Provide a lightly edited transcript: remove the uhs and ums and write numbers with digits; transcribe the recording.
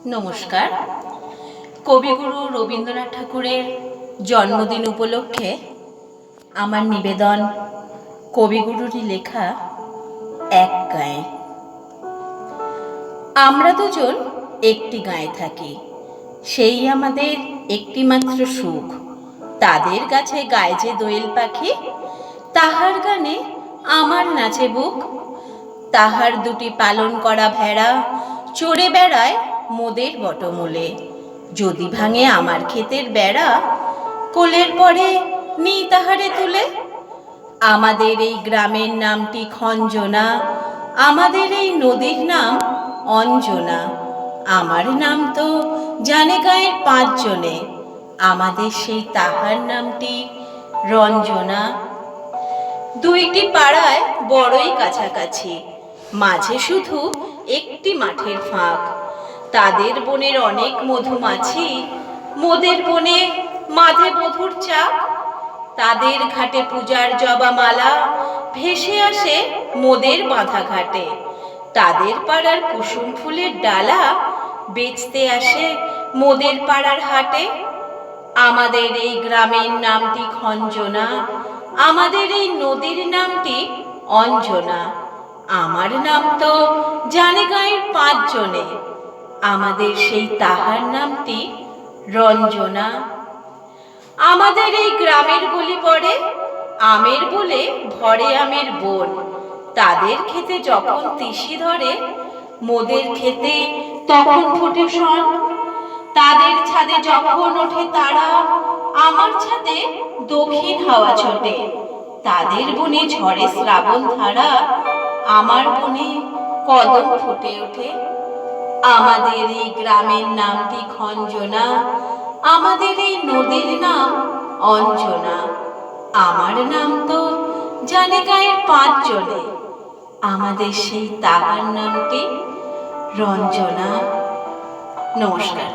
নমস্কার। কবিগুরু রবীন্দ্রনাথ ঠাকুরের জন্মদিন উপলক্ষে আমার নিবেদন কবিগুরুরই লেখা এক গায়ে। আমরা দুজন একটি গায়ে থাকি, সেই আমাদের একটিমাত্র সুখ। তাদের কাছে গায়ে যে দোয়েল পাখি, তাহার গানে আমার নাচে বুক। তাহার দুটি পালন করা ভেড়া চড়ে বেড়ায় মোদের বটমূলে। যদি ভাঙে আমার ক্ষেতের বেড়া, কোলের পরে নিই তাহারে তুলে। আমাদের এই গ্রামের নামটি খঞ্জনা, আমাদের এই নদীর নাম অঞ্জনা। আমার নাম তো জানে গায়ের 5 জনে, আমাদের সেই তাহার নামটি রঞ্জনা। দুইটি পাড়ায় বড়ই কাছাকাছি, মাঝে শুধু একটি মাঠের ফাঁক। তাদের বনের অনেক মধুমাছি, মোদের বনে মাঝে মধুর চাক। তাদের ঘাটে পূজার জবা মালা ভেসে আসে মোদের বাঁধা ঘাটে। তাদের পাড়ার কুসুম ফুলের ডালা বেচতে আসে মোদের পাড়ার হাটে। আমাদের এই গ্রামের নামটি খঞ্জনা, আমাদের এই নদীর নামটি অঞ্জনা। আমার নাম তো জানে গায়ের 5 জনে, আমাদের সেই তাহার নামটি রঞ্জনা। আমাদের এই গ্রামের গলি পড়ে আমের বলে ভরে আমের বন। তাদের খেতে যখন তিসি ধরে, মোদের খেতে তখন ফোটে শন। তাদের ছাদে যখন ওঠে তারা, আমার ছাদে দক্ষিণ হাওয়া ছোটে। তাদের বনে ঝরে শ্রাবণ ধারা, আমার বনে কদম ফুটে ওঠে। আমাদের এই গ্রামের নামটি খঞ্জনা, আমাদের এই নদীর নাম অঞ্জনা। আমার নাম তো জানে গায়ের 5 জনে, আমাদের সেই তাহার নামটি রঞ্জনা। নমস্কার।